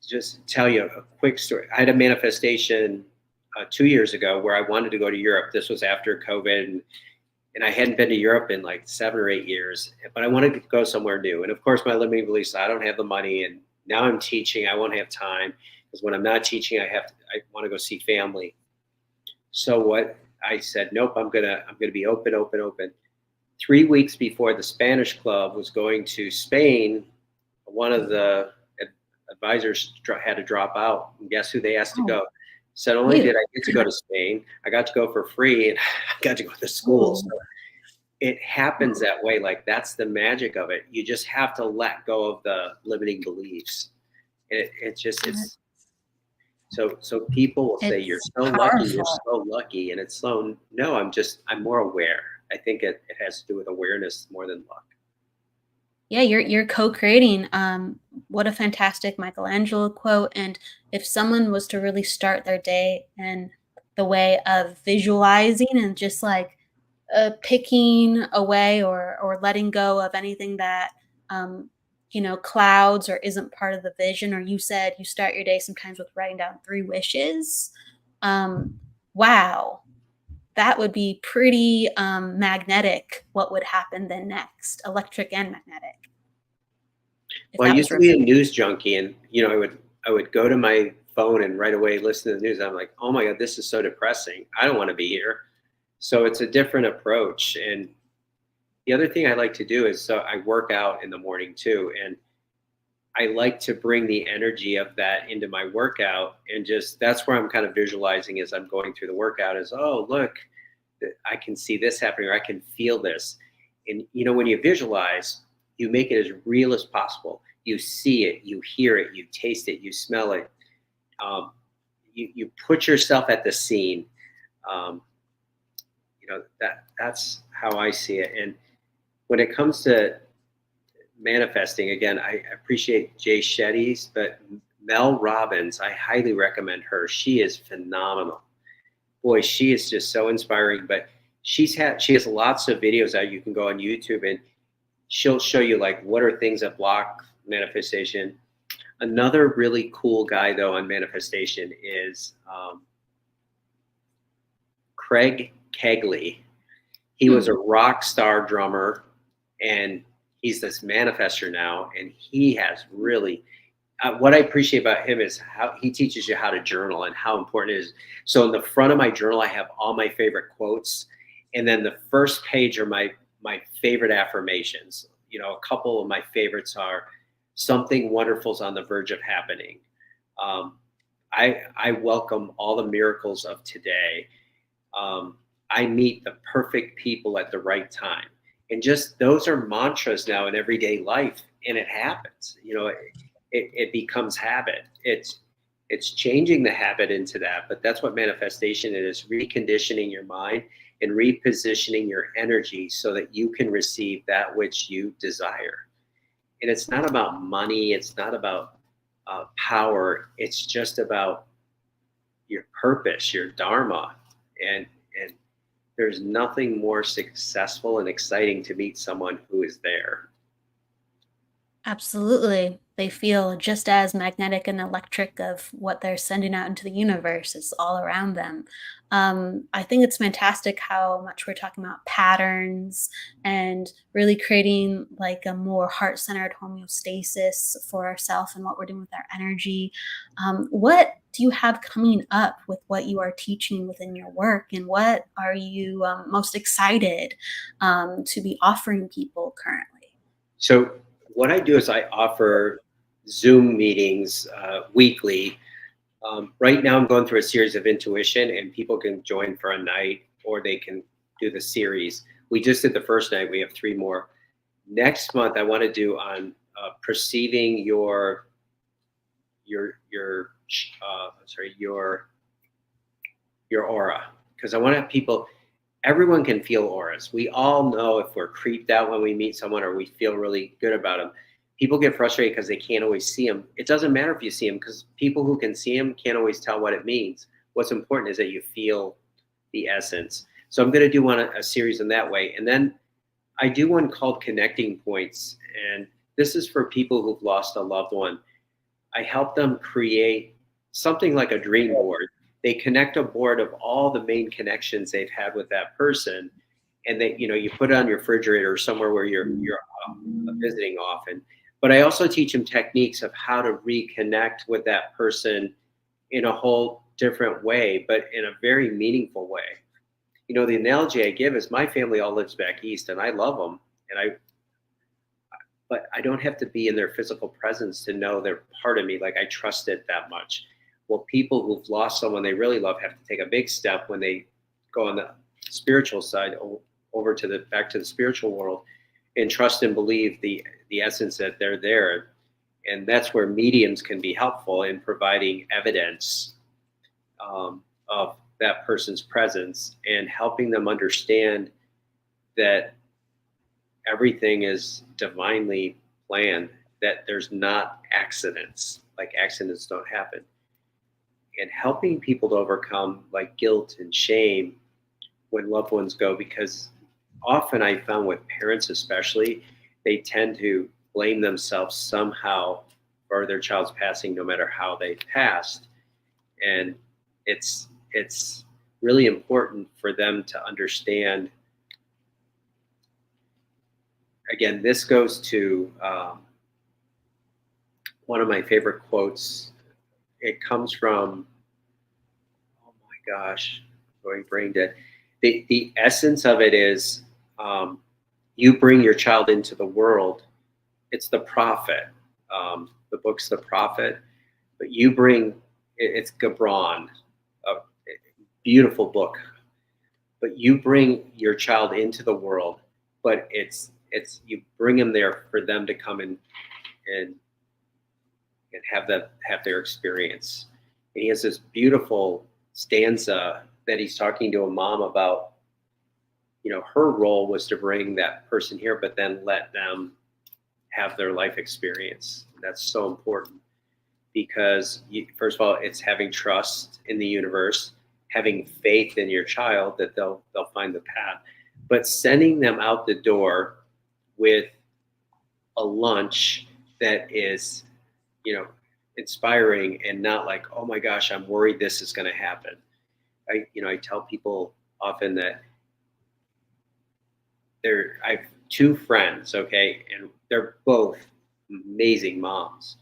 Speaker 3: Just tell you a quick story. I had a manifestation 2 years ago where I wanted to go to Europe. This was after COVID, and I hadn't been to Europe in like 7 or 8 years, but I wanted to go somewhere new. And of course, my limiting beliefs, I don't have the money, and now I'm teaching. I won't have time because when I'm not teaching, I want to go see family. So what I said, nope, I'm gonna be open. 3 weeks before the Spanish club was going to Spain, one of the advisors had to drop out. And guess who they asked to go? So not only did I get to go to Spain, I got to go for free, and I got to go to school. So it happens that way. Like, that's the magic of it. You just have to let go of the limiting beliefs. It's so people will say, you're so lucky. And it's so, no, I'm more aware. I think it has to do with awareness more than luck.
Speaker 2: Yeah, you're co-creating. What a fantastic Michelangelo quote. And if someone was to really start their day in the way of visualizing and just like picking away or letting go of anything that clouds or isn't part of the vision, or you said you start your day sometimes with writing down 3 wishes. Wow. That would be pretty magnetic. What would happen then next? Electric and magnetic.
Speaker 3: Well, I used to be a news junkie, and I would go to my phone and right away listen to the news. I'm like, oh my God, this is so depressing. I don't want to be here. So it's a different approach. And the other thing I like to do is, so I work out in the morning too, and I like to bring the energy of that into my workout, and just that's where I'm kind of visualizing as I'm going through the workout is, oh, look, I can see this happening, or I can feel this. And when you visualize, you make it as real as possible. You see it, you hear it, you taste it, you smell it. You put yourself at the scene. That's how I see it. And when it comes to manifesting, again, I appreciate Jay Shetty's, but Mel Robbins, I highly recommend her. She is phenomenal. Boy, she is just so inspiring. But she has lots of videos out. You can go on YouTube and she'll show you like what are things that block manifestation. Another really cool guy though on manifestation is Craig Kegley. He was a rock star drummer, and he's this manifester now, and he has really what I appreciate about him is how he teaches you how to journal and how important it is. So in the front of my journal, I have all my favorite quotes, and then the first page are my favorite affirmations. A couple of my favorites are something wonderful's on the verge of happening. I welcome all the miracles of today. I meet the perfect people at the right time. And just those are mantras now in everyday life, and it happens. It becomes habit. It's changing the habit into that, but that's what manifestation is: reconditioning your mind and repositioning your energy so that you can receive that which you desire. And it's not about money. It's not about power. It's just about your purpose, your dharma, and there's nothing more successful and exciting to meet someone who is there.
Speaker 2: Absolutely. They feel just as magnetic and electric of what they're sending out into the universe is all around them. I think it's fantastic how much we're talking about patterns and really creating like a more heart-centered homeostasis for ourselves and what we're doing with our energy. What do you have coming up with what you are teaching within your work, and what are you most excited to be offering people currently?
Speaker 3: So what I do is I offer Zoom meetings weekly. Right now I'm going through a series of intuition, and people can join for a night or they can do the series. We just did the first night. We have 3 more. Next month I want to do on perceiving your aura, because I want to have people. Everyone can feel auras. We all know if we're creeped out when we meet someone or we feel really good about them. People get frustrated because they can't always see them. It doesn't matter if you see them, because people who can see them can't always tell what it means. What's important is that you feel the essence. So I'm going to do a series in that way. And then I do one called Connecting Points. And this is for people who've lost a loved one. I help them create something like a dream board. They connect a board of all the main connections they've had with that person. And they, you put it on your refrigerator or somewhere where you're visiting often. But I also teach them techniques of how to reconnect with that person in a whole different way, but in a very meaningful way. The analogy I give is my family all lives back east, and I love them, but I don't have to be in their physical presence to know they're part of me. Like, I trust it that much. Well, people who've lost someone they really love have to take a big step when they go on the spiritual side over to back to the spiritual world, and trust and believe the essence that they're there. And that's where mediums can be helpful in providing evidence of that person's presence and helping them understand that everything is divinely planned, that there's not accidents, like accidents don't happen, and helping people to overcome like guilt and shame when loved ones go, because often I found with parents especially, they tend to blame themselves somehow for their child's passing, no matter how they passed. And it's really important for them to understand. Again, this goes to one of my favorite quotes. It comes from, oh my gosh, going brain dead. The essence of it is, you bring your child into the world. It's the prophet. The book's The Prophet, but you bring, it's Gibran, a beautiful book, but you bring your child into the world, but it's you bring them there for them to come in and have their experience. And he has this beautiful stanza that he's talking to a mom about. Her role was to bring that person here, but then let them have their life experience. That's so important because first of all, it's having trust in the universe, having faith in your child that they'll find the path, but sending them out the door with a lunch that is, inspiring and not like, oh my gosh, I'm worried this is going to happen. I tell people often that I have two friends, okay, and they're both amazing moms.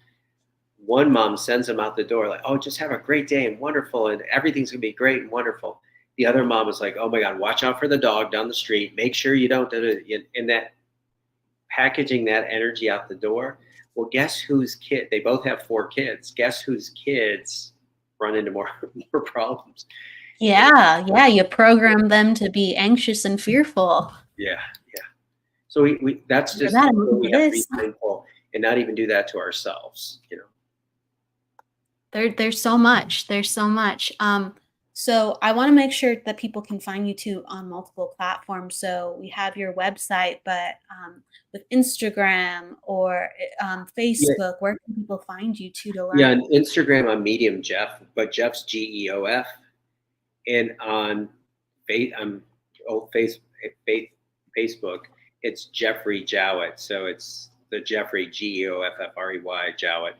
Speaker 3: One mom sends them out the door like, oh, just have a great day and wonderful, and everything's gonna be great and wonderful. The other mom is like, oh my God, watch out for the dog down the street. Make sure you don't do it. And that packaging that energy out the door. Well, guess whose kid? They both have 4 kids. Guess whose kids run into more problems?
Speaker 2: Yeah, you program them to be anxious and fearful.
Speaker 3: Yeah. So we that's just we have to be mindful and not even do that to ourselves.
Speaker 2: There's so much. So I want to make sure that people can find you too on multiple platforms. So we have your website, but with Instagram or Facebook, where can people find you too to learn?
Speaker 3: Yeah, on Instagram I'm Medium Geof, but Geof's Geof, and on Facebook it's Jeffrey Jowett. So it's the Jeffrey Geoffrey Jowett.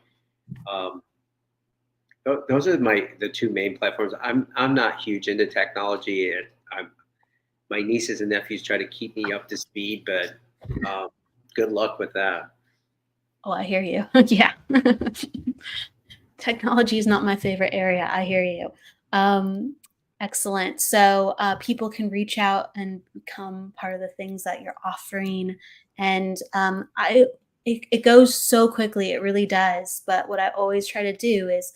Speaker 3: Those are the 2 main platforms. I'm not huge into technology, and my nieces and nephews try to keep me up to speed, but good luck with that.
Speaker 2: Oh, I hear you. Yeah. Technology is not my favorite area. I hear you. Excellent. So people can reach out and become part of the things that you're offering. And it goes so quickly. It really does. But what I always try to do is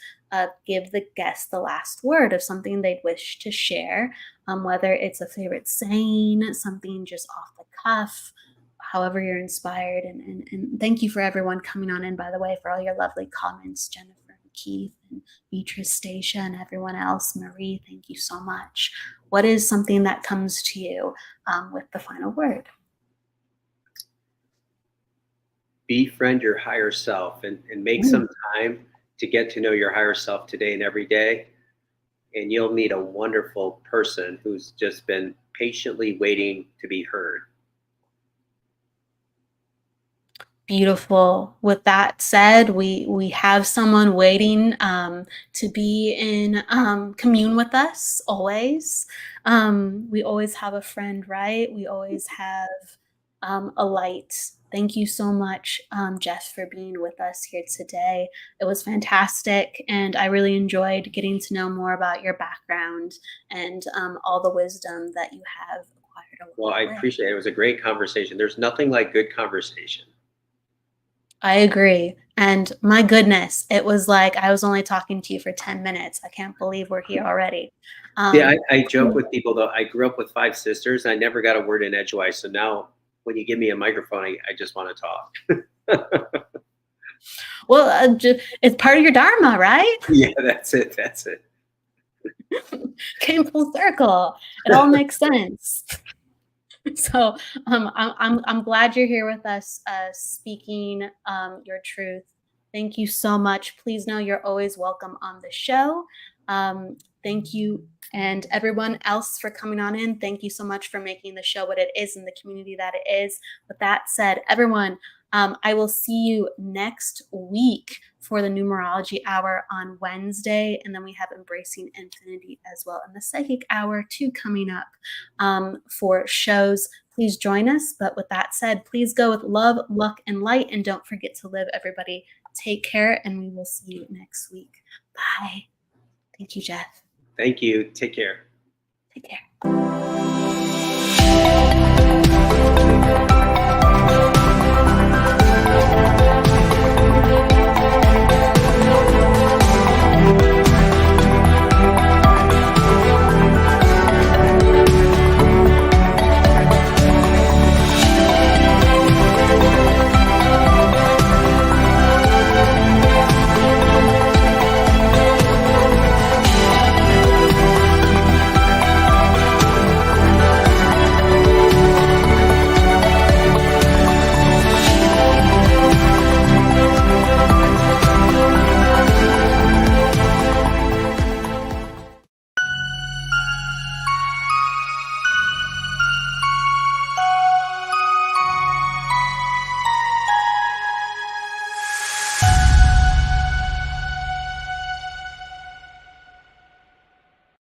Speaker 2: give the guest the last word of something they'd wish to share, whether it's a favorite saying, something just off the cuff, however you're inspired. And thank you for everyone coming on in, by the way, for all your lovely comments, Jennifer, Keith, and Beatrice, Stacia, and everyone else. Marie, thank you so much. What is something that comes to you with the final word?
Speaker 3: Befriend your higher self and make some time to get to know your higher self today and every day. and you'll meet a wonderful person who's just been patiently waiting to be heard.
Speaker 2: Beautiful. With that said, we have someone waiting to be in commune with us always. We always have a friend, right? We always have a light. Thank you so much, Jeff, for being with us here today. It was fantastic, and I really enjoyed getting to know more about your background and all the wisdom that you have acquired along
Speaker 3: Well, I
Speaker 2: the way.
Speaker 3: appreciate it. It was a great conversation. There's nothing like good conversation.
Speaker 2: I agree. And my goodness, it was like I was only talking to you for 10 minutes. I can't believe we're here already.
Speaker 3: Yeah,
Speaker 2: Um,
Speaker 3: I joke with people though. I grew up with 5 sisters. And I never got a word in edgewise. So now, when you give me a microphone, I just want to talk.
Speaker 2: well, it's part of your dharma, right?
Speaker 3: Yeah, that's it. That's it.
Speaker 2: Came full circle. It all makes sense. So I'm glad you're here with us, speaking your truth. Thank you so much. Please know you're always welcome on the show. Thank you, and everyone else for coming on in. Thank you so much for making the show what it is and the community that it is. With that said, everyone, I will see you next week for the numerology hour on Wednesday, and then we have Embracing Infinity as well in the psychic hour 2 coming up for shows. Please join us. But with that said, please go with love, luck, and light, and don't forget to live, everybody. Take care, and we will see you next week. Bye. Thank you, Jeff.
Speaker 3: Thank you. Take care.
Speaker 2: Take care.